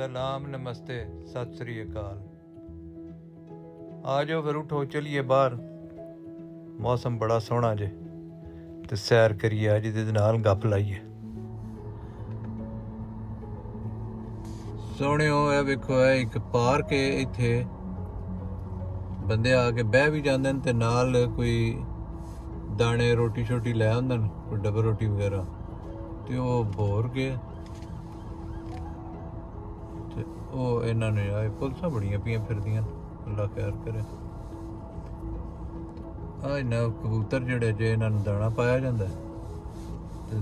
सलाम नमस्ते सत श्री अकाल। आ जाओ फिर उठो चलिए बाहर। मौसम बड़ा सोहना जे ते सैर करिए अज दे नाल गप लाइए। सोहणिओ है वेखो है एक पार्क है इत्थे बंदे आके बह भी जांदे न ते नाल कोई दाने रोटी शोटी लै आंदे न कोई डबर रोटी वगैरह ते ओह भोर के ते ओह इन्हां ने आए पुलसां बड़ियां पियां फिरदियां अल्लाह खैर करे। इन्ना कबूतर जेह्ड़े जे इन्हां नूं दाना पाया जांदा ते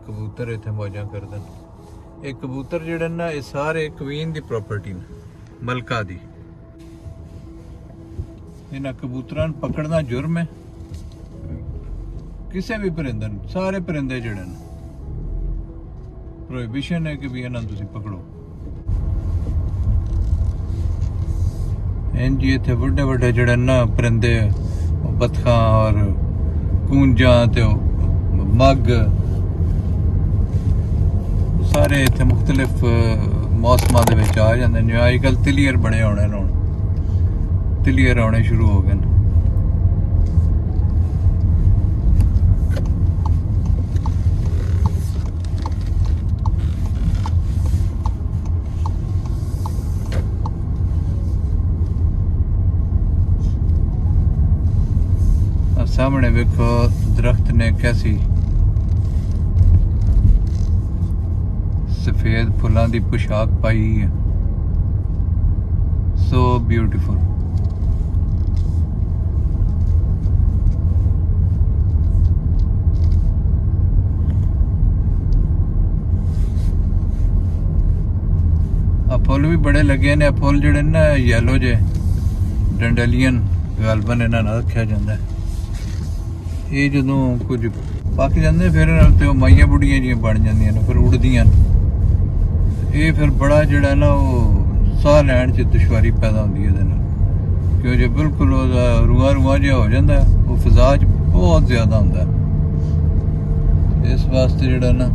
कबूतर इत्थे मौजां करदे न। एह् कबूतर जेह्ड़े न एह् सारे क्वीन दी प्रॉपर्टी न मलका दी। इन्हां कबूतरां नूं पकड़ना जुर्म है किसी भी परिंदे नूं। सारे परिंदे जेह्ड़े न प्रोहिबिशन है कि भी इन्हां नूं तुसीं पकड़ो। इंज इत्थे बड़े बड़े जेह्ड़े न परिंदे बतखां और कूंजां ते मग सारे इत्थे मुख्तलिफ मौसमां दे विच आ जांदे न। जिवें अजकल तिलियर बड़े होने न, हुण तिलियर आने शुरू हो गए न। सामने वेखो दरख्त ने कैसी सफेद फुलां दी पोशाक पाई है। So beautiful. फुल भी बड़े लगे ने। फुल जेह्ड़े न येलो जे डंडेलियन गलबन इन्हां नाल रखिया जांदा है। ये जदों कुछ पक जाते फिर ते माइयां बुढ़ियां जियां बन जांदियां न फिर उड़दियां न। ये फिर बड़ा जेह्ड़ा ना वो साह लैन च दुश्वारी पैदा होंदी है क्यों जो बिल्कुल ओह्दा रूआं रूआं जिहा हो जांदा वो फिजा च बहुत ज्यादा होंदा। इस वास्ते जेह्ड़ा ना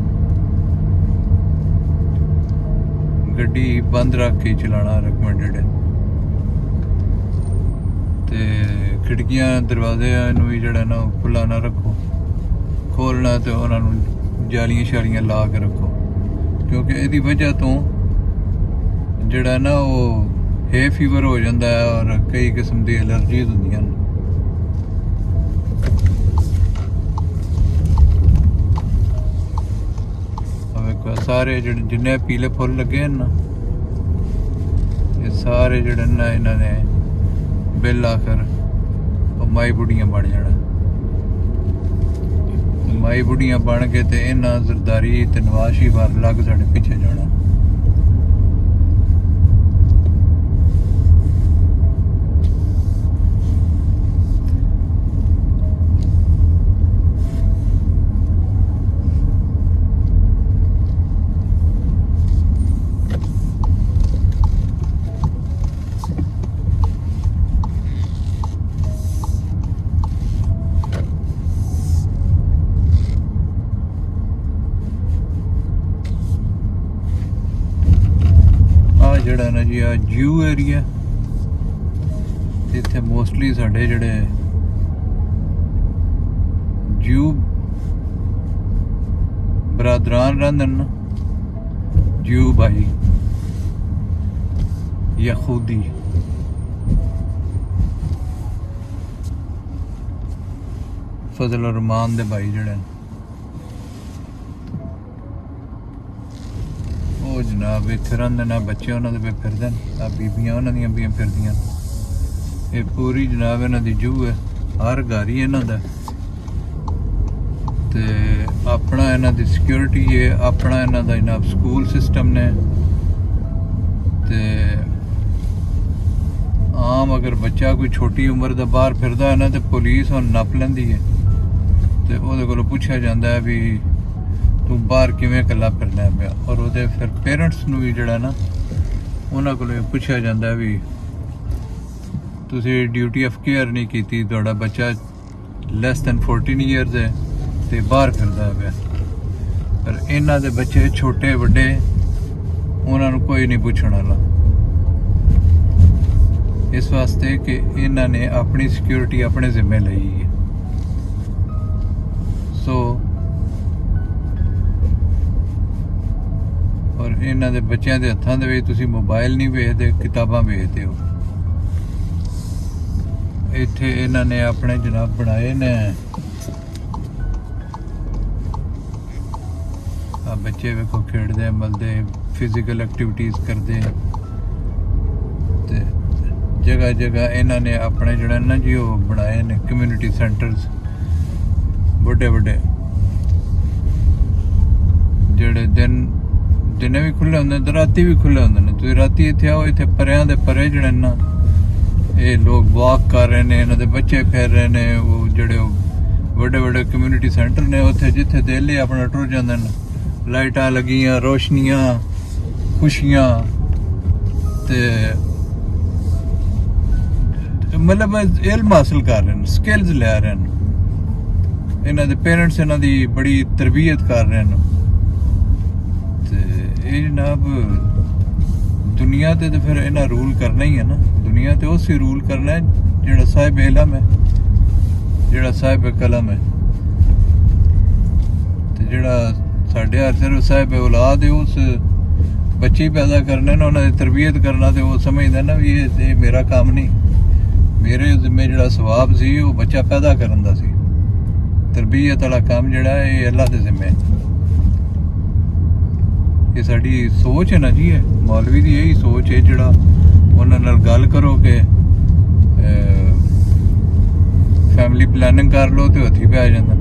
गड्डी बंद रख के चलाना रिकमेंडेड है ते खिड़कियां दरवाजे भी जेह्ड़ा ना खुला ना रखो। खोलना तो उन्होंने जालियां शालियां ला के रखो क्योंकि इसदी वजह तो जेह्ड़ा ना वो हे फीवर हो जाता है और कई किस्म की एलर्जीज होंदियां न। सारे जेह्ड़े जिन्ने पीले फुल लगे न ये सारे जेह्ड़े न इन्होंने बिल आखिर माई बुढ़ियां बन जाना। माई बुढ़ियां बन के ते इन्हां जरदारी ते नवाज शरीफ अलग साढ़े पिछे जाना। ਜਿਹੜਾ ਨਾ ਜੀ ਆ ਜੂ ਏਰੀਆ ਇੱਥੇ ਮੋਸਟਲੀ ਸਾਡੇ ਜਿਹੜੇ ਜੂ ਬਰਾਦਰਾਨ ਰਹਿੰਦੇ ਨੇ ਜੂ ਭਾਈ ਯਹੂਦੀ ਫਜ਼ਲ ਰਹਿਮਾਨ ਦੇ ਭਾਈ ਜਿਹੜੇ जनाब इत्थे रहिंदे ना बच्चे उन्होंने पे फिरदे आ बीबियां उन्होंने भी फिरदियां। ये पूरी जनाब इन्हां दी जू है हर घर ही इन्हां दा ते अपना इन्हां दी सिक्योरिटी है अपना इन्हां दा जनाब स्कूल सिस्टम ने ते आम अगर बच्चा कोई छोटी उम्र दा बाहर फिरदा है ना तो पुलिस हुण नप लैंदी है ते ओहदे कोलों पुछया जांदा है भी तू बाहर किवें कल्ला फिरना पिया और वो फिर पेरेंट्स नूं भी जिहड़ा ना उन्हां कोलों पुछया जांदा भी तुसीं ड्यूटी ऑफ केयर नहीं कीती तुहाडा बच्चा लैस दैन 14 ईयर्स है ते बाहर फिरदा पिया। पर इन्हां दे बच्चे छोटे बड्डे ਉਹਨਾਂ ਨੂੰ ਕੋਈ ਨਹੀਂ ਪੁੱਛਣ ਵਾਲਾ। ਇਸ ਵਾਸਤੇ ਕਿ ਇਹਨਾਂ ਨੇ ਆਪਣੀ ਸਿਕਿਉਰਿਟੀ ਆਪਣੇ ਜ਼ਿੰਮੇ ਲਈ ਹੈ। ਸੋ ਔਰ ਇਹਨਾਂ ਦੇ ਬੱਚਿਆਂ ਦੇ ਹੱਥਾਂ ਦੇ ਵਿੱਚ ਤੁਸੀਂ ਮੋਬਾਈਲ ਨਹੀਂ ਵੇਚਦੇ, ਕਿਤਾਬਾਂ ਵੇਚਦੇ ਹੋ। ਇੱਥੇ ਇਹਨਾਂ ਨੇ ਆਪਣੇ ਜਨਾਬ ਬਣਾਏ ਨੇ ਆ ਬੱਚੇ ਵੇਖੋ ਖੇਡਦੇ ਮਲਦੇ ਫਿਜ਼ੀਕਲ ਐਕਟੀਵਿਟੀਜ਼ ਕਰਦੇ ਤੇ ਜਗ੍ਹਾ ਜਗ੍ਹਾ ਇਹਨਾਂ ਨੇ ਆਪਣੇ ਜਿਹੜਾ ਨਾ ਜੀ ਉਹ ਬਣਾਏ ਨੇ ਕਮਿਊਨਿਟੀ ਸੈਂਟਰਸ ਵੱਡੇ ਵੱਡੇ, ਜਿਹੜੇ ਦਿਨੇ ਵੀ ਖੁੱਲੇ ਹੁੰਦੇ ਤੇ ਰਾਤੀ ਵੀ ਖੁੱਲੇ ਹੁੰਦੇ ਨੇ। ਤੁਸੀਂ ਰਾਤੀ ਇੱਥੇ ਆਓ, ਇੱਥੇ ਪਰਿਆਂ ਦੇ ਪਰੇ ਜਿਹੜੇ ਨਾ ਇਹ ਲੋਕ ਵਾਕ ਕਰ ਰਹੇ ਨੇ, ਇਹਨਾਂ ਦੇ ਬੱਚੇ ਫਿਰ ਰਹੇ ਨੇ। ਉਹ ਜਿਹੜੇ ਵੱਡੇ ਵੱਡੇ ਕਮਿਊਨਿਟੀ ਸੈਂਟਰ ਨੇ ਉੱਥੇ ਜਿੱਥੇ ਦਿਲ ਹੈ ਆਪਣਾ ਟੁਰ ਜਾਂਦੇ ਨੇ। ਲਾਈਟਾਂ ਲੱਗੀਆਂ, ਰੋਸ਼ਨੀਆਂ, ਖੁਸ਼ੀਆਂ ਤੇ ਮਤਲਬ ਇਲਮ ਹਾਸਲ ਕਰ ਰਹੇ ਨੇ, ਸਕਿੱਲਸ ਲੈ ਰਹੇ ਨੇ। ਇਹਨਾਂ ਦੇ ਪੇਰੈਂਟਸ ਇਹਨਾਂ ਦੀ ਬੜੀ ਤਰਬੀਅਤ ਕਰ ਰਹੇ ਨੇ। ਤੇ ਇਹ ਜਨਾਬ ਦੁਨੀਆ ਤੇ ਫਿਰ ਇਹਨਾਂ ਰੂਲ ਕਰਨਾ ਹੀ ਹੈ ਨਾ। ਦੁਨੀਆ ਤੇ ਉਸੇ ਰੂਲ ਕਰਨਾ ਹੈ ਜਿਹੜਾ ਸਾਹਿਬ ਇਲਮ ਹੈ, ਜਿਹੜਾ ਸਾਹਿਬ ਕਲਮ ਹੈ। ਤੇ ਜਿਹੜਾ ਸਾਡੇ ਹਰ ਸਿਰਫ ਸਾਹਿਬ ਔਲਾਦ ਹੈ, ਉਸ ਬੱਚੇ ਪੈਦਾ ਕਰਨੇ ਨੇ, ਉਹਨਾਂ ਦੀ ਤਰਬੀਅਤ ਕਰਨਾ। ਤੇ ਉਹ ਸਮਝਦਾ ਨਾ ਵੀ ਇਹ ਮੇਰਾ ਕੰਮ ਨਹੀਂ, ਮੇਰੇ ਜ਼ਿੰਮੇ ਜਿਹੜਾ ਸਵਾਬ ਸੀ ਉਹ ਬੱਚਾ ਪੈਦਾ ਕਰਨ ਦਾ ਸੀ। ਤਰਬੀਅਤ ਵਾਲਾ ਕੰਮ ਜਿਹੜਾ ਇਹ ਅੱਲਾਹ ਦੇ ਜ਼ਿੰਮੇ। ਇਹ ਸਾਡੀ ਸੋਚ ਹੈ ਨਾ ਜੀ, ਇਹ ਮੌਲਵੀ ਦੀ ਇਹੀ ਸੋਚ ਹੈ। ਜਿਹੜਾ ਉਹਨਾਂ ਨਾਲ ਗੱਲ ਕਰੋ ਕਿ ਫੈਮਿਲੀ ਪਲਾਨਿੰਗ ਕਰ ਲਓ ਤੇ ਹੱਥੀ ਪੈ ਜਾਂਦਾ।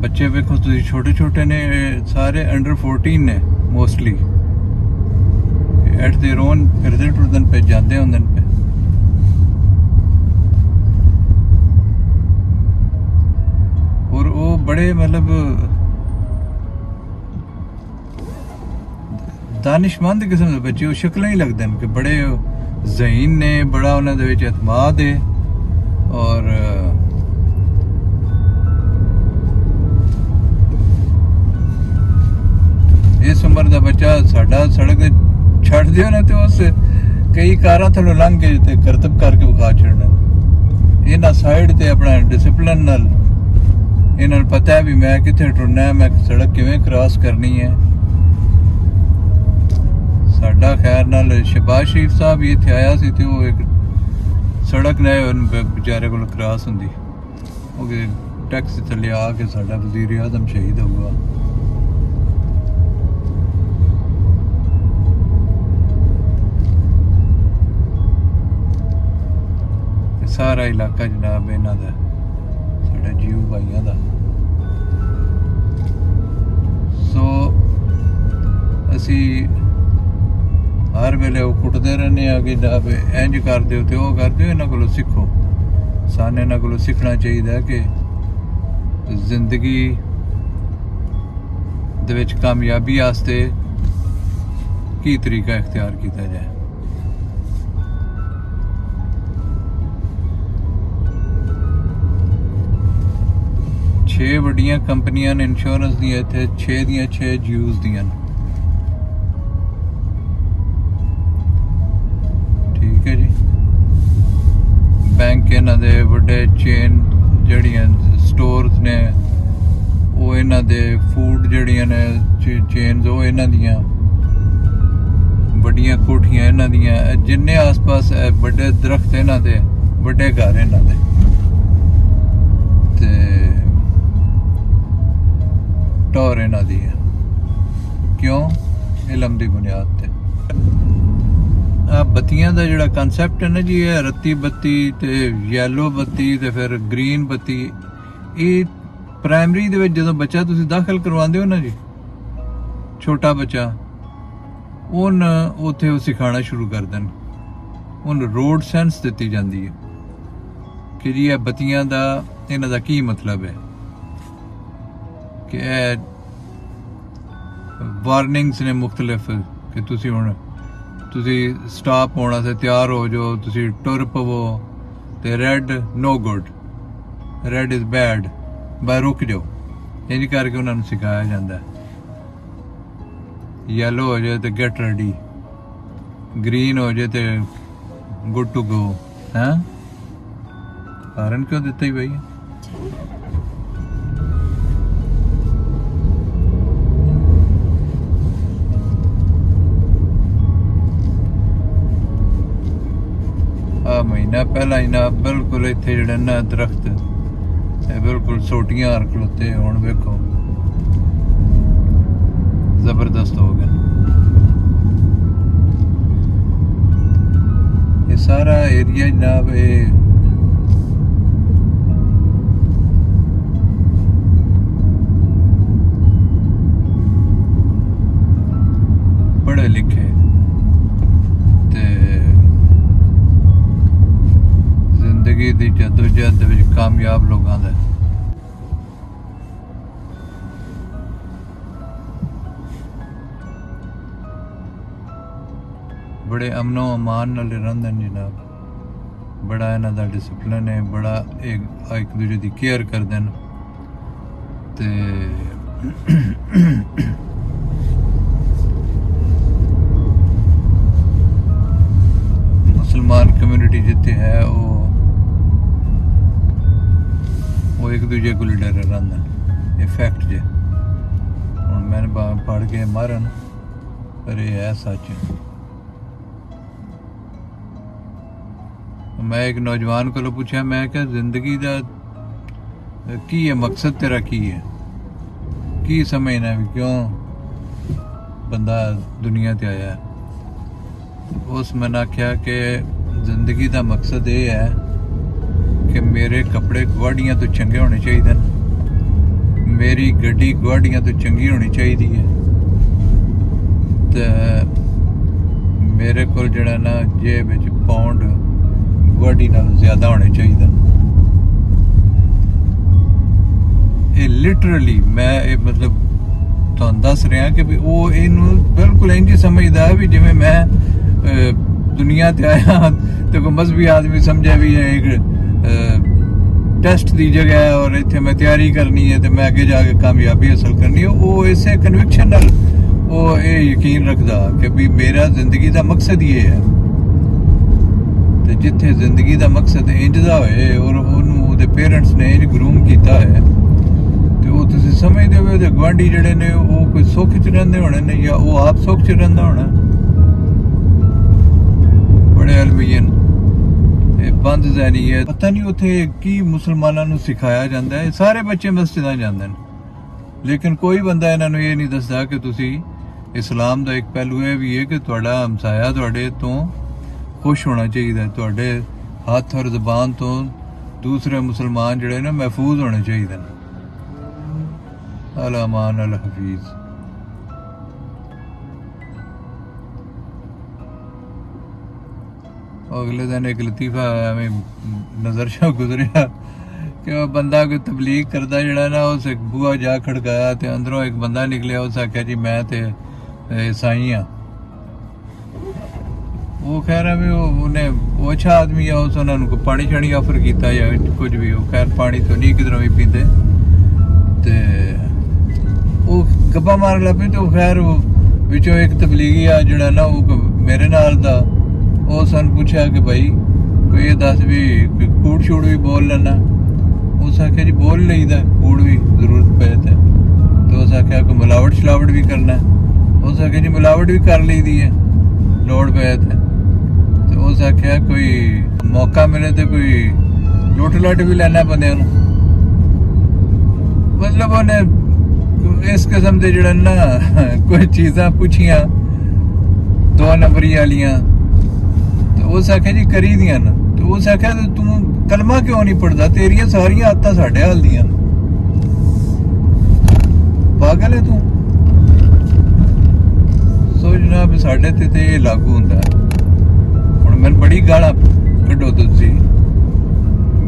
ਬੱਚੇ ਵੇਖੋ ਤੁਸੀਂ ਛੋਟੇ ਛੋਟੇ ਨੇ, ਸਾਰੇ ਅੰਡਰ 14 ਨੇ ਮੋਸਟਲੀ। ਐਟ देयर ओन ਫਿਰਦੇ ਟੁਰਦਨ ਪੇ ਜਾਂਦੇ ਹੁੰਦੇ ਨੇ। ਔਰ ਉਹ ਬੜੇ ਮਤਲਬ ਦਾਨਿਸ਼ਮੰਦ ਕਿਸਮ ਦੇ ਬੱਚੇ, ਉਹ ਸ਼ਕਲਾਂ ਹੀ ਲੱਗਦੇ ਨੇ ਕਿ ਬੜੇ ਜ਼ਹੀਨ ਨੇ, ਬੜਾ ਉਹਨਾਂ ਦੇ ਵਿੱਚ ਇਤਮਾਦ ਹੈ। ਔਰ ਇਸ ਉਮਰ ਦਾ ਬੱਚਾ ਸਾਡਾ ਸੜਕ ਤੇ ਛੱਡ ਦਿਓ ਨਾ ਤੇ ਉਸ ਕਈ ਕਾਰਾਂ ਥੱਲੋਂ ਲੰਘ ਕੇ ਤੇ ਕਰਤਬ ਕਰਕੇ ਵਿਖਾ ਛੱਡਣਾ। ਇਹਨਾਂ ਸਾਈਡ ਤੇ ਆਪਣਾ ਡਿਸਪਲਿਨ ਨਾਲ ਇਹਨਾਂ ਨੂੰ ਪਤਾ ਹੈ ਵੀ ਮੈਂ ਕਿੱਥੇ ਟੁਰਨਾ ਹੈ, ਮੈਂ ਸੜਕ ਕਿਵੇਂ ਕ੍ਰਾਸ ਕਰਨੀ ਹੈ। ਸਾਡਾ ਖੈਰ ਨਾਲ ਸ਼ਬਾਜ਼ ਸ਼ਰੀਫ ਸਾਹਿਬ ਵੀ ਇੱਥੇ ਆਇਆ ਸੀ ਤੇ ਉਹ ਇੱਕ ਸੜਕ ਨੇ ਵਿਚਾਰੇ ਕੋਲ ਕ੍ਰਾਸ ਹੁੰਦੀ, ਉਹ ਟੈਕਸੀ ਥੱਲੇ ਆ ਕੇ ਸਾਡਾ ਵਜ਼ੀਰ ਆਜ਼ਮ ਸ਼ਹੀਦ ਹੋਊਗਾ। ਸਾਰਾ ਇਲਾਕਾ ਜਨਾਬ ਇਹਨਾਂ ਦਾ, ਸਾਡੇ ਜੀਓ ਭਾਈਆਂ ਦਾ। ਸੋ ਅਸੀਂ ਹਰ ਵੇਲੇ ਉਹ ਕੁੱਟਦੇ ਰਹਿੰਦੇ ਆ ਕਿ ਜਨਾਬ ਇੰਝ ਕਰ ਦਿਓ ਤੇ ਉਹ ਕਰ ਦਿਓ। ਇਹਨਾਂ ਕੋਲੋਂ ਸਿੱਖੋ। ਸਾਨੂੰ ਇਹਨਾਂ ਕੋਲੋਂ ਸਿੱਖਣਾ ਚਾਹੀਦਾ ਕਿ ਜ਼ਿੰਦਗੀ ਦੇ ਵਿੱਚ ਕਾਮਯਾਬੀ ਵਾਸਤੇ ਕੀ ਤਰੀਕਾ ਇਖਤਿਆਰ ਕੀਤਾ ਜਾਏ। ਛੇ ਵੱਡੀਆਂ ਕੰਪਨੀਆਂ ਨੇ ਇੰਸ਼ੋਰੈਂਸ ਦੀਆਂ, ਇੱਥੇ 6 ਦੀਆਂ 6 ਜੀਓਜ਼ ਦੀਆਂ। ਠੀਕ ਹੈ ਜੀ। ਬੈਂਕ ਇਹਨਾਂ ਦੇ ਵੱਡੇ ਚੇਨ ਜਿਹੜੀਆਂ ਸਟੋਰਸ ਨੇ, ਉਹ ਇਹਨਾਂ ਦੇ ਫੂਡ ਜਿਹੜੀਆਂ ਨੇ ਚੇਨਸ, ਉਹ ਇਹਨਾਂ ਦੀਆਂ ਵੱਡੀਆਂ ਕੋਠੀਆਂ ਇਹਨਾਂ ਦੀਆਂ। ਜਿੰਨੇ ਆਸ-ਪਾਸ ਵੱਡੇ ਦਰਖਤ ਇਹਨਾਂ ਦੇ, ਵੱਡੇ ਘਰ ਇਹਨਾਂ ਦੇ। ਤੇ ਟੌਰ ਇਹਨਾਂ ਦੀ ਹੈ। ਕਿਉਂ? ਇਲਮ ਦੀ ਬੁਨਿਆਦ ਤੇ। ਆ ਬੱਤੀਆਂ ਦਾ ਜਿਹੜਾ ਕਨਸੈਪਟ ਹੈ ਨਾ ਜੀ, ਇਹ ਰੱਤੀ ਬੱਤੀ ਤੇ ਯੈਲੋ ਬੱਤੀ ਤੇ ਫਿਰ ਗ੍ਰੀਨ ਬੱਤੀ। ਇਹ ਪ੍ਰਾਇਮਰੀ ਦੇ ਵਿੱਚ ਜਦੋਂ ਬੱਚਾ ਤੁਸੀਂ ਦਾਖਲ ਕਰਵਾਉਂਦੇ ਹੋ ਨਾ ਜੀ, ਛੋਟਾ ਬੱਚਾ, ਉੱਥੇ ਉਹ ਸਿਖਾਉਣਾ ਸ਼ੁਰੂ ਕਰ ਦੇਣ। ਉਹਨੂੰ ਰੋਡ ਸੈਂਸ ਦਿੱਤੀ ਜਾਂਦੀ ਹੈ ਕਿ ਜੀ ਇਹ ਬੱਤੀਆਂ ਦਾ, ਇਹਨਾਂ ਦਾ ਕੀ ਮਤਲਬ ਹੈ, ਕਿ ਇਹ ਵਾਰਨਿੰਗਸ ਨੇ ਮੁਖਤਲਿਫ ਕਿ ਤੁਸੀਂ ਹੁਣ ਤੁਸੀਂ ਸਟਾਪ ਹੋਣਾ ਤੇ ਤਿਆਰ ਹੋ ਜਾਓ, ਤੁਸੀਂ ਟੁਰ ਪਵੋ। ਤੇ red no good, red is bad, ਬਈ ਰੁਕ ਜਾਓ। ਇੰਝ ਕਰਕੇ ਉਹਨਾਂ ਨੂੰ ਸਿਖਾਇਆ ਜਾਂਦਾ। ਯੈਲੋ ਹੋ ਜਾਏ ਤੇ ਗੈਟ ਰੈਡੀ, ਗ੍ਰੀਨ ਹੋ ਜਾਏ ਤੇ ਗੁੱਡ ਟੂ ਗੋ। ਹੈਂ, ਕਾਰਨ ਕਿਉਂ ਦਿੱਤਾ ਹੀ ਬਈ? ਮਹੀਨਾ ਪਹਿਲਾਂ ਇਹਨਾਂ ਬਿਲਕੁਲ ਇੱਥੇ ਜਿਹੜੇ ਨਾ ਦਰਖਤ ਇਹ ਬਿਲਕੁਲ ਸੋਟੀਆਂ ਹਰ ਖਲੋਤੇ, ਹੁਣ ਵੇਖੋ ਜ਼ਬਰਦਸਤ ਹੋ ਗਏ। ਇਹ ਸਾਰਾ ਏਰੀਆ ਜਨਾਬ ਇਹ ਪੜ੍ਹੇ ਲਿਖੇ ਜ਼ਿੰਦਗੀ ਦੀ ਜਦੋਜਹਿਦ ਵਿੱਚ ਕਾਮਯਾਬ ਲੋਕਾਂ ਦਾ। ਬੜੇ ਅਮਨੋ ਅਮਾਨ ਨਾਲ ਰਹਿੰਦੇ ਨੇ ਜਨਾਬ, ਬੜਾ ਇਹਨਾਂ ਦਾ ਡਿਸਪਲਿਨ ਹੈ, ਬੜਾ ਇੱਕ ਦੂਜੇ ਦੀ ਕੇਅਰ ਕਰਦੇ ਨੇ। ਤੇ ਮੁਸਲਮਾਨ ਕਮਿਊਨਿਟੀ ਜਿੱਥੇ ਹੈ ਉਹ ਇੱਕ ਦੂਜੇ ਕੋਲ ਡਰ ਰਹਿੰਦਾ। ਇਹ ਫੈਕਟ ਜੇ ਹੁਣ ਮੈਨੇ ਪੜ੍ਹ ਕੇ ਮਾਰਨ, ਪਰ ਇਹ ਹੈ ਸੱਚ। ਮੈਂ ਇੱਕ ਨੌਜਵਾਨ ਕੋਲੋਂ ਪੁੱਛਿਆ, ਮੈਂ ਕਿਹਾ ਜ਼ਿੰਦਗੀ ਦਾ ਕੀ ਹੈ ਮਕਸਦ, ਤੇਰਾ ਕੀ ਹੈ, ਕੀ ਸਮਝਣਾ ਵੀ ਕਿਉਂ ਬੰਦਾ ਦੁਨੀਆ ਤੇ ਆਇਆ? ਉਸ ਮੈਂ ਆਖਿਆ ਕਿ ਜ਼ਿੰਦਗੀ ਦਾ ਮਕਸਦ ਇਹ ਹੈ ਕਿ ਮੇਰੇ ਕੱਪੜੇ ਗੁਆਂਢੀਆਂ ਤੋਂ ਚੰਗੇ ਹੋਣੇ ਚਾਹੀਦੇ ਨੇ, ਮੇਰੀ ਗੱਡੀ ਗੁਆਂਢੀਆਂ ਤੋਂ ਚੰਗੀ ਹੋਣੀ ਚਾਹੀਦੀ ਹੈ, ਤੇ ਮੇਰੇ ਕੋਲ ਜਿਹੜਾ ਨਾ ਜੇਬ ਵਿੱਚ ਪਾਉਂਡ ਗੁਆਂਢੀ ਨਾਲੋਂ ਜ਼ਿਆਦਾ ਹੋਣੇ ਚਾਹੀਦੇ। ਇਹ ਲਿਟਰਲੀ ਮੈਂ ਇਹ ਮਤਲਬ ਤੁਹਾਨੂੰ ਦੱਸ ਰਿਹਾ ਕਿ ਵੀ ਉਹ ਇਹਨੂੰ ਬਿਲਕੁਲ ਇੰਝ ਸਮਝਦਾ ਵੀ ਜਿਵੇਂ ਮੈਂ ਦੁਨੀਆ ਤੇ ਆਇਆ ਤੇ ਕੋਈ ਮਜ਼ਹਬੀ ਆਦਮੀ ਸਮਝਿਆ ਵੀ ਇਹ ਇੱਕ ਟੈਸਟ ਦੀ ਜਗ੍ਹਾ ਹੈ ਔਰ ਇੱਥੇ ਮੈਂ ਤਿਆਰੀ ਕਰਨੀ ਹੈ ਤੇ ਮੈਂ ਅੱਗੇ ਜਾ ਕੇ ਕਾਮਯਾਬੀ ਹਾਸਲ ਕਰਨੀ ਹੈ। ਉਹ ਇਸੇ ਕਨਵਿਕਸ਼ਨ ਨਾਲ ਉਹ ਇਹ ਯਕੀਨ ਰੱਖਦਾ ਕਿ ਵੀ ਮੇਰਾ ਜ਼ਿੰਦਗੀ ਦਾ ਮਕਸਦ ਹੀ ਇਹ ਹੈ। ਤੇ ਜਿੱਥੇ ਜ਼ਿੰਦਗੀ ਦਾ ਮਕਸਦ ਇੰਝ ਦਾ ਹੋਏ ਔਰ ਉਹਨੂੰ ਉਹਦੇ ਪੇਰੈਂਟਸ ਨੇ ਇੰਝ ਗਰੂਮ ਕੀਤਾ ਹੈ ਤੇ ਉਹ ਤੁਸੀਂ ਸਮਝਦੇ ਹੋ ਉਹਦੇ ਗੁਆਂਢੀ ਜਿਹੜੇ ਨੇ ਉਹ ਕੋਈ ਸੁੱਖ 'ਚ ਰਹਿੰਦੇ ਹੋਣੇ ਨੇ ਜਾਂ ਉਹ ਆਪ ਸੁੱਖ 'ਚ ਰਹਿੰਦਾ ਹੋਣਾ। ਬੜੇ ਅਲਮੀਨ ਇਹ ਬੰਦ ਜ਼ਹਿਨੀ ਹੈ, ਪਤਾ ਨਹੀਂ ਉੱਥੇ ਕੀ ਮੁਸਲਮਾਨਾਂ ਨੂੰ ਸਿਖਾਇਆ ਜਾਂਦਾ ਹੈ। ਸਾਰੇ ਬੱਚੇ ਮਸਜਿਦਾਂ ਜਾਂਦੇ ਨੇ, ਲੇਕਿਨ ਕੋਈ ਬੰਦਾ ਇਹਨਾਂ ਨੂੰ ਇਹ ਨਹੀਂ ਦੱਸਦਾ ਕਿ ਤੁਸੀਂ ਇਸਲਾਮ ਦਾ ਇੱਕ ਪਹਿਲੂ ਇਹ ਵੀ ਹੈ ਕਿ ਤੁਹਾਡਾ ਹਮਸਾਇਆ ਤੁਹਾਡੇ ਤੋਂ ਖੁਸ਼ ਹੋਣਾ ਚਾਹੀਦਾ, ਤੁਹਾਡੇ ਹੱਥ ਔਰ ਜ਼ਬਾਨ ਤੋਂ ਦੂਸਰੇ ਮੁਸਲਮਾਨ ਜਿਹੜੇ ਨੇ ਮਹਿਫੂਜ਼ ਹੋਣੇ ਚਾਹੀਦੇ ਨੇ। ਅਲ ਅਮਾਨ ਅਲ ਹਫੀਜ਼। ਅਗਲੇ ਦਿਨ ਇੱਕ ਲਤੀਫਾ ਐਵੇਂ ਨਜ਼ਰ ਸ਼ਾ ਗੁਜ਼ਰਿਆ ਕਿ ਉਹ ਬੰਦਾ ਕੋਈ ਤਬਲੀਗ ਕਰਦਾ ਜਿਹੜਾ ਨਾ, ਉਸ ਇੱਕ ਬੂਹਾ ਜਾ ਖੜਕਾਇਆ ਤੇ ਅੰਦਰੋਂ ਇੱਕ ਬੰਦਾ ਨਿਕਲਿਆ। ਉਸ ਆਖਿਆ ਜੀ ਮੈਂ ਤੇ ਈਸਾਈ ਹਾਂ। ਉਹ ਕਹਿ ਰਿਹਾ ਵੀ ਉਹਨੇ ਉਹ ਅੱਛਾ ਆਦਮੀ ਆ, ਉਸ ਉਹਨਾਂ ਨੂੰ ਕੋਈ ਪਾਣੀ ਛਾਣੀ ਆਫਰ ਕੀਤਾ ਜਾਂ ਕੁਝ ਵੀ। ਉਹ ਖੈਰ ਪਾਣੀ ਤੋਂ ਨਹੀਂ ਕਿਧਰੋਂ ਵੀ ਪੀਂਦੇ ਤੇ ਉਹ ਗੱਪਾਂ ਮਾਰਨ ਲੱਗ ਪਈ। ਤੇ ਉਹ ਖੈਰ ਉਹ ਵਿੱਚੋਂ ਇੱਕ ਤਬਲੀਗੀ ਆ ਜਿਹੜਾ ਨਾ ਉਹ ਮੇਰੇ ਨਾਲ ਦਾ, ਉਹ ਸਾਨੂੰ ਪੁੱਛਿਆ ਕਿ ਭਾਈ ਕੋਈ ਇਹ ਦੱਸ ਵੀ ਕੂੜ ਛੂੜ ਵੀ ਬੋਲ ਲੈਣਾ। ਉਸ ਆਖਿਆ ਜੀ ਬੋਲ ਲਈਦਾ ਕੂੜ ਵੀ ਜ਼ਰੂਰਤ ਪਏ ਤੇ ਉਸ ਆਖਿਆ ਕੋਈ ਮਿਲਾਵਟ ਸ਼ਲਾਵਟ ਵੀ ਕਰਨਾ। ਉਸ ਆਖਿਆ ਜੀ ਮਿਲਾਵਟ ਵੀ ਕਰ ਲਈਦੀ ਹੈ ਲੋੜ ਪਏ ਤੇ ਉਸ ਆਖਿਆ ਕੋਈ ਮੌਕਾ ਮਿਲੇ ਤੇ ਕੋਈ ਲੁੱਟ ਲੱਟ ਵੀ ਲੈਣਾ ਬੰਦਿਆਂ ਨੂੰ। ਮਤਲਬ ਉਹਨੇ ਇਸ ਕਿਸਮ ਦੇ ਜਿਹੜਾ ਨਾ ਕੋਈ ਚੀਜ਼ਾਂ ਪੁੱਛੀਆਂ 2 ਨੰਬਰੀ ਵਾਲੀਆਂ। ਤੇ ਉਸ ਆਖਿਆ ਜੀ ਕਰੀ ਦੀਆਂ ਨਾ। ਤੇ ਉਸ ਆਖਿਆ ਤੂੰ ਕਲਮਾ ਕਿਉਂ ਨਹੀਂ ਪੜਦਾ, ਤੇਰੀਆਂ ਸਾਰੀਆਂ ਆਦਤਾਂ ਸਾਡੇ ਹਾਲ ਦੀਆਂ, ਪਾਗਲ ਹੈ ਤੂੰ। ਸੋਚਣਾ ਵੀ ਸਾਡੇ ਤੇ ਇਹ ਲਾਗੂ ਹੁੰਦਾ। ਹੁਣ ਮੈਨੂੰ ਬੜੀ ਗਾਲਾਂ ਕੱਢੋ ਤੁਸੀਂ,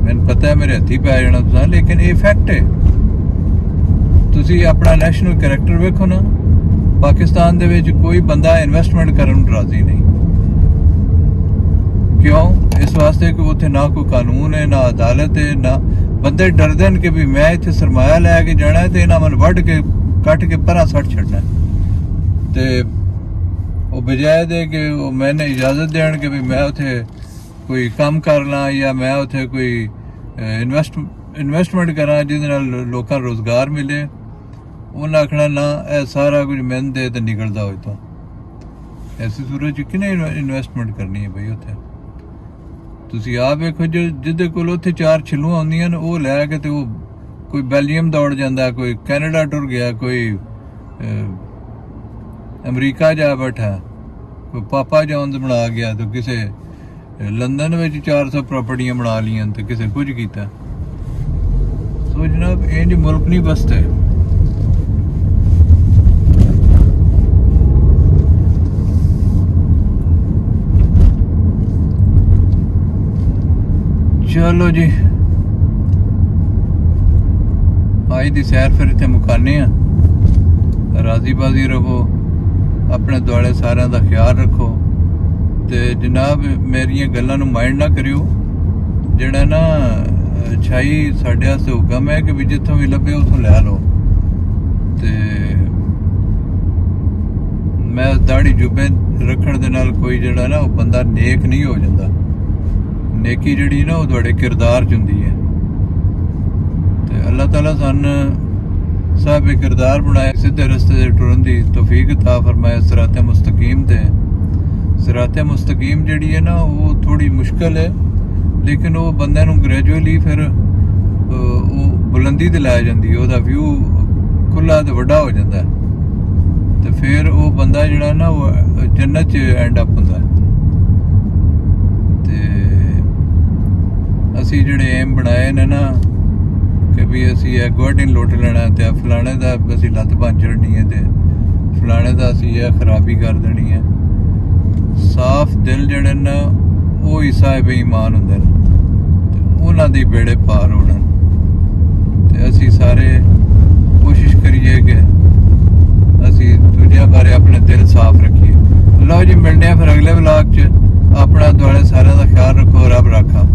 ਮੈਨੂੰ ਪਤਾ ਹੈ ਮੇਰੇ ਹੱਥੀ ਪੈ ਜਾਣਾ ਤੁਸੀਂ, ਲੇਕਿਨ ਇਹ ਫੈਕਟ ਹੈ। ਤੁਸੀਂ ਆਪਣਾ ਨੈਸ਼ਨਲ ਕਰੈਕਟਰ ਵੇਖੋ ਨਾ, ਪਾਕਿਸਤਾਨ ਦੇ ਵਿੱਚ ਕੋਈ ਬੰਦਾ ਇਨਵੈਸਟਮੈਂਟ ਕਰਨ ਨੂੰ ਰਾਜ਼ੀ ਨਹੀਂ। क्यों? इस वास्ते कि उत्थे ना कोई कानून है, ना अदालत है, ना बंदे डरदे न कि भी मैं इत्थे सरमाया लैके जाना है ते इन्हां मैनूं वड्ढ के कट के परां सट छड्डना है। ते ਉਹ ਬਜਾਏ ਦੇ ਕਿ ਉਹ ਮੈਨੂੰ ਇਜਾਜ਼ਤ ਦੇਣ ਕਿ ਵੀ ਮੈਂ ਉੱਥੇ ਕੋਈ ਕੰਮ ਕਰ ਲਾਂ ਜਾਂ ਮੈਂ ਉੱਥੇ ਕੋਈ ਇਨਵੈਸਟਮੈਂਟ ਕਰਾਂ ਜਿਹਦੇ ਨਾਲ ਲੋਕਾਂ ਨੂੰ ਰੋਜ਼ਗਾਰ ਮਿਲੇ, ਉਹਨਾਂ ਆਖਣਾ ਨਾ ਇਹ ਸਾਰਾ ਕੁਝ ਮੈਨੂੰ ਦੇ ਤੇ ਨਿਕਲਦਾ ਹੋਏ ਤੋਂ। ਐਸੀ ਸੂਰਤ 'ਚ ਕਿਹਨੇ ਇਨਵੈਸਟਮੈਂਟ ਕਰਨੀ ਹੈ ਬਈ ਉੱਥੇ? ਤੁਸੀਂ ਆਪ ਵੇਖੋ ਜਿਹਦੇ ਕੋਲ ਉੱਥੇ 4 ਛਿੱਲੂਆਂ ਆਉਂਦੀਆਂ ਨੇ ਉਹ ਲੈ ਕੇ ਤੇ ਉਹ ਕੋਈ ਬੈਲਜੀਅਮ ਦੌੜ ਜਾਂਦਾ, ਕੋਈ ਕੈਨੇਡਾ ਟੁਰ ਗਿਆ, ਕੋਈ ਅਮਰੀਕਾ ਜਾ ਬੈਠਾ, ਕੋਈ ਪਾਪਾ ਜੌਨਸ ਬਣਾ ਗਿਆ, ਤੇ ਕਿਸੇ ਲੰਦਨ ਵਿੱਚ 400 ਪ੍ਰਾਪਰਟੀਆਂ ਬਣਾ ਲਈਆਂ ਤੇ ਕਿਸੇ ਕੁਝ ਕੀਤਾ। ਸੋ ਜਨਾਬ ਇੰਜ ਮੁਲਕ ਨਹੀਂ ਬਸਤੇ। ਚਲੋ ਜੀ ਅੱਜ ਦੀ ਸੈਰ ਫਿਰ ਇੱਥੇ ਮੁਕਾਨੇ ਆ। ਰਾਜ਼ੀ ਬਾਜ਼ੀ ਰਹੋ, ਆਪਣੇ ਦੁਆਲੇ ਸਾਰਿਆਂ ਦਾ ਖਿਆਲ ਰੱਖੋ ਤੇ ਜਨਾਬ ਮੇਰੀਆਂ ਗੱਲਾਂ ਨੂੰ ਮਾਈਂਡ ਨਾ ਕਰਿਓ। ਜਿਹੜਾ ਨਾ ਅੱਛਾਈ ਸਾਡੇ ਵਾਸਤੇ ਹੁਕਮ ਹੈ ਕਿ ਵੀ ਜਿੱਥੋਂ ਵੀ ਲੱਭੇ ਉੱਥੋਂ ਲੈ ਲਓ। ਤੇ ਮੈਂ ਦਾੜੀ ਜੁਬੇ ਰੱਖਣ ਦੇ ਨਾਲ ਕੋਈ ਜਿਹੜਾ ਨਾ ਉਹ ਬੰਦਾ ਨੇਕ ਨਹੀਂ ਹੋ ਜਾਂਦਾ। ਨੇਕੀ ਜਿਹੜੀ ਨਾ ਉਹ ਤੁਹਾਡੇ ਕਿਰਦਾਰ 'ਚ ਹੁੰਦੀ ਹੈ। ਤੇ ਅੱਲਾਹ ਤਾਲਾ ਸਾਨੂੰ साहब किरदार बनाए, सीधे रस्ते से टुरन दी तौफीक अता फरमाए। सिराते मुस्तकीम ते सिराते मुस्तकीम जिहड़ी है ना वो थोड़ी मुश्किल है, लेकिन वो बंदे नूं ग्रेजुअली फिर वो बुलंदी ते लै जांदी है, ओहदा व्यू खुला ते वड्डा हो जांदा है ते फिर वो बंदा जिहड़ा ना वो जन्नत च एंड अप हुंदा है। ते असीं जिहड़े एम बनाए ने ना कि भी असी गुआढ़ी लुट लेना ते फलाने का असी लत्त भंन चढ़नी है ते फलाने का असी खराबी कर देनी है। साफ दिल जड़े ना वो ही साहिब ईमान होंदे ने ते उन्हां दी बेड़े पार होने ते असी सारे कोशिश करिए कि असी दूजियां बारे अपने दिल साफ रखिए। लो जी मिलने फिर अगले व्लॉग च। अपना दुआले सारे का ख्याल रखो, रब रखा।